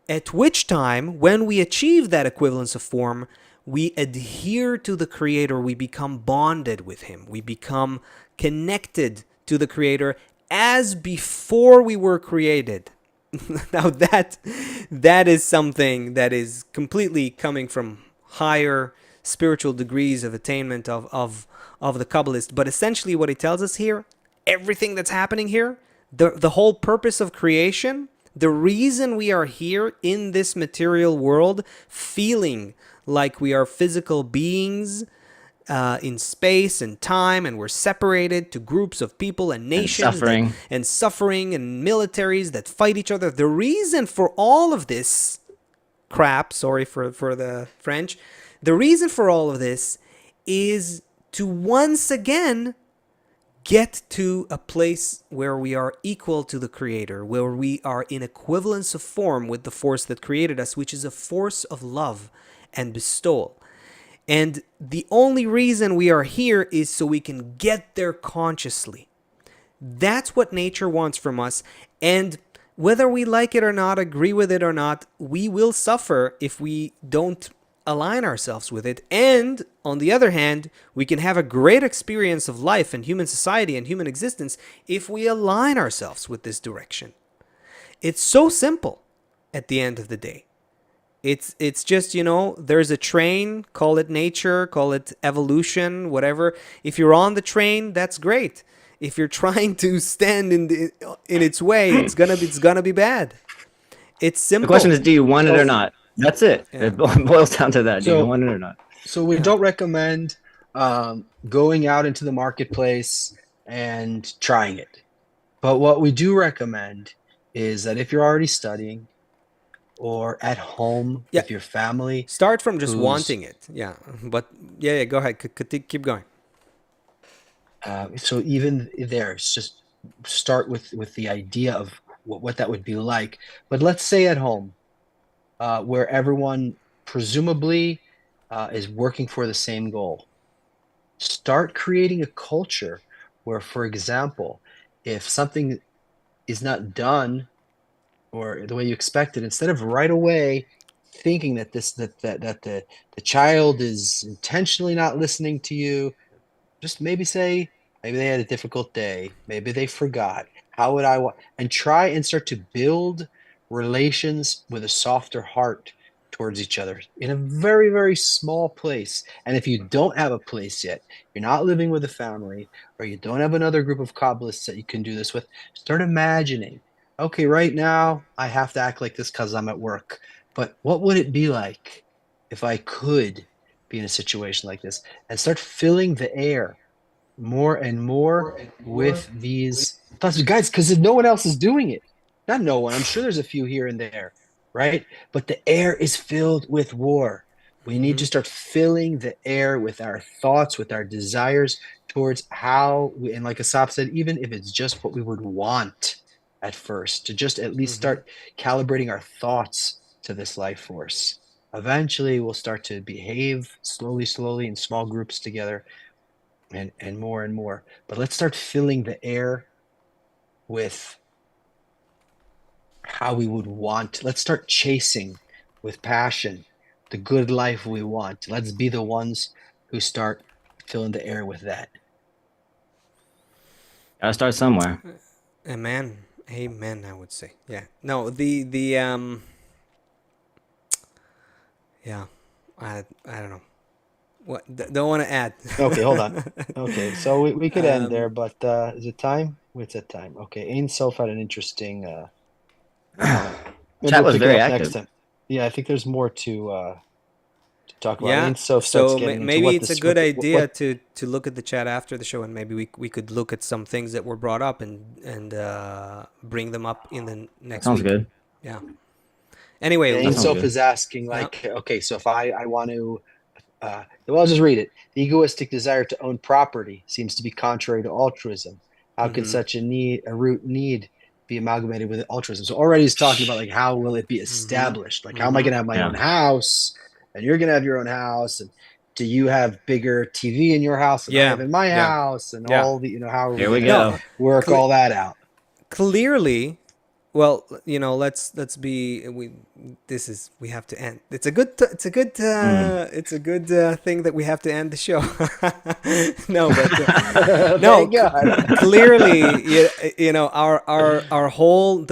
At which time, when we achieve that equivalence of form, we adhere to the Creator, we become bonded with Him, we become connected to the Creator as before we were created. Now that is something that is completely coming from higher spiritual degrees of attainment of the Kabbalist. But essentially what he tells us here, everything that's happening here, the whole purpose of creation, The reason we are here in this material world, feeling like we are physical beings in space and time, and we're separated to groups of people and nations suffering. and suffering and militaries that fight each other. The reason for all of this crap, sorry for the French, the reason for all of this is to once again get to a place where we are equal to the Creator, where we are in equivalence of form with the force that created us, which is a force of love and bestowal. And the only reason we are here is so we can get there consciously. That's what nature wants from us. And whether we like it or not, agree with it or not, we will suffer if we don't align ourselves with it. And on the other hand, we can have a great experience of life and human society and human existence if we align ourselves with this direction. It's so simple at the end of the day. It's just, there's a train, call it nature, call it evolution, whatever. If you're on the train, that's great. If you're trying to stand in its way, it's gonna be bad. It's simple. The question is, do you want it or not? That's it. Yeah. It boils down to that. Do So- you want it or not? So we don't recommend going out into the marketplace and trying it. But what we do recommend is that if you're already studying or at home Yeah. with your family, Start from just who's- wanting it. Yeah. But yeah, go ahead. Keep going. so even there, it's just start with the idea of what that would be like. But let's say at home, where everyone presumably is working for the same goal. Start creating a culture where, for example, if something is not done or the way you expect it, instead of right away thinking that the child is intentionally not listening to you, just maybe say, maybe they had a difficult day, maybe they forgot. How would I want? And try and start to build relations with a softer heart towards each other in a very, very small place. And if you don't have a place yet, you're not living with a family, or you don't have another group of Kabbalists that you can do this with, start imagining, okay, right now I have to act like this because I'm at work. But what would it be like if I could be in a situation like this? And start filling the air more and more with these thoughts, guys, because no one else is doing it. Not no one. I'm sure there's a few here and there, right? But the air is filled with war. We need to start filling the air with our thoughts, with our desires towards how we, and like Asaf said, even if it's just what we would want at first, to just at least start calibrating our thoughts to this life force. Eventually, we'll start to behave slowly in small groups together and more. But let's start filling the air with how we would want. Let's start chasing with passion the good life we want. Let's be the ones who start filling the air with that. Gotta start somewhere. Amen. Amen, I would say. Yeah. No, yeah. I don't know. What don't want to add. Okay, hold on. Okay, so we could end there, but is it time? It's at time. Okay, Ain Sof had an interesting maybe Chat was pick it very up active. time. Yeah, I think there's more to talk about. Yeah. Ain Sof starts So getting into maybe what it's a this- good what- idea to look at the chat after the show, and maybe we could look at some things that were brought up and bring them up in the next Sounds week. good. Yeah. Anyway, Ain That sounds Sof good. is asking, like, okay, so if I want to, well, I'll just read it. The egoistic desire to own property seems to be contrary to altruism. How can such a root need be amalgamated with altruism? So already he's talking about, like, how will it be established? Like, how am I going to have my Yeah. own house, and you're going to have your own house, and do you have bigger TV in your house than I Yeah. have in my Yeah. house, and Yeah. all the, how are Here we gonna go. work all that out? Clearly, well, let's be we have to end. It's a good thing that we have to end the show. No, but no, Thank God. clearly, our whole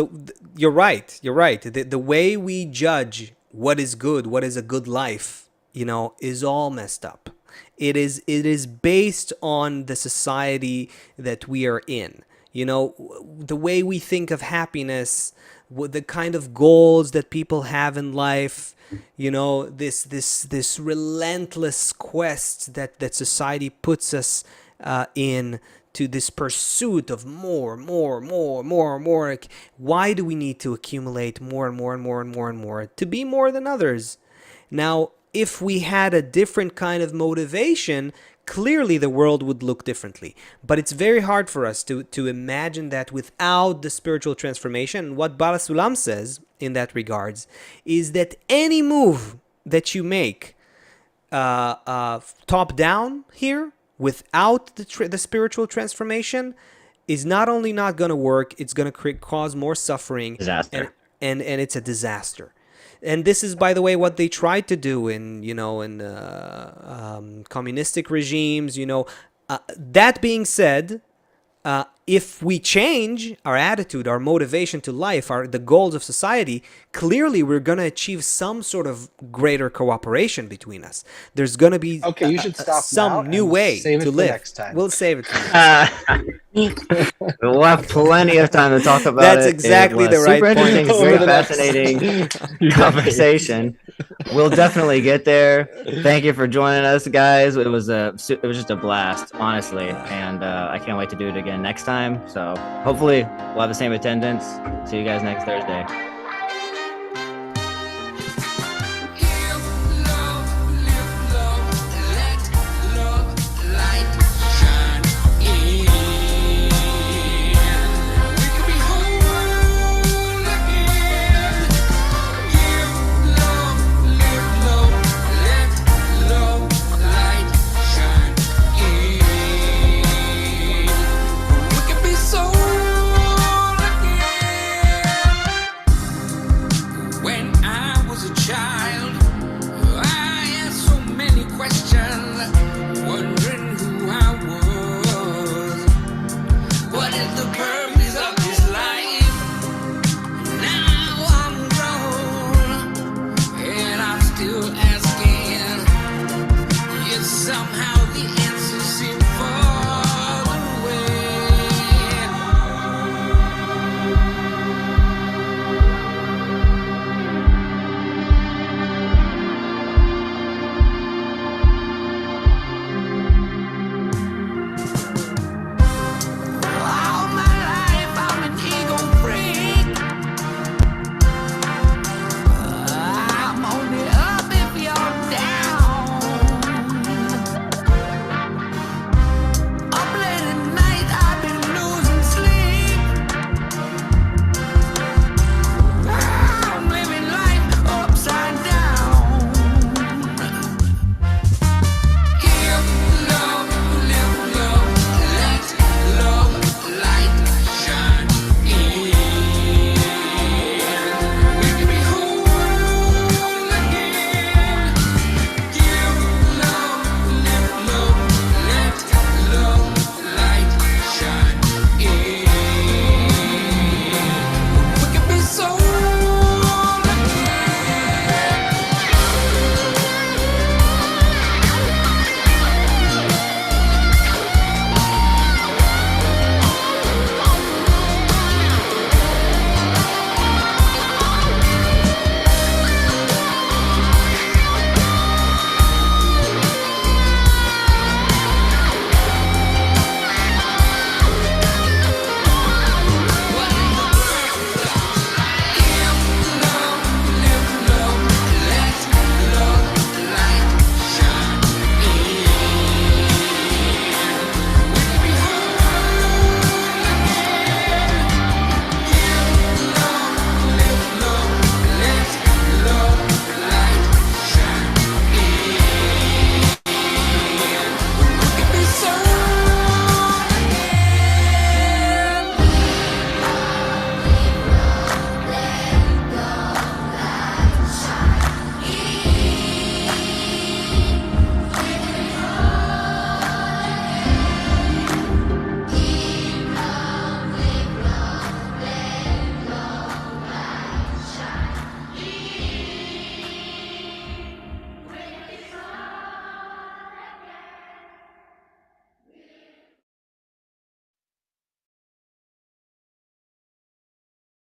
you're right. The way we judge what is good, what is a good life, is all messed up. It is based on the society that we are in. The way we think of happiness, the kind of goals that people have in life, you know, this relentless quest that society puts us in, to this pursuit of more. Like, why do we need to accumulate more and more and more and more and more to be more than others? Now, if we had a different kind of motivation, clearly the world would look differently. But it's very hard for us to imagine that without the spiritual transformation. What Baal HaSulam says in that regards is that any move that you make top down here without the spiritual transformation is not only not going to work, it's going to cause more suffering. Disaster. And it's a disaster. And this is, by the way, what they tried to do in communistic regimes. That being said, if we change our attitude, our motivation to life, the goals of society, clearly we're going to achieve some sort of greater cooperation between us. There's going to be Okay, you should stop now some new and way save it to for live. next time. We'll save it for next time. We'll have plenty of time to talk about That's it. exactly It was the right super point. interesting, Over very the next- fascinating conversation. We'll definitely get there. Thank you for joining us, guys. It was just a blast, honestly, and I can't wait to do it again next time. So hopefully we'll have the same attendance. See you guys next Thursday.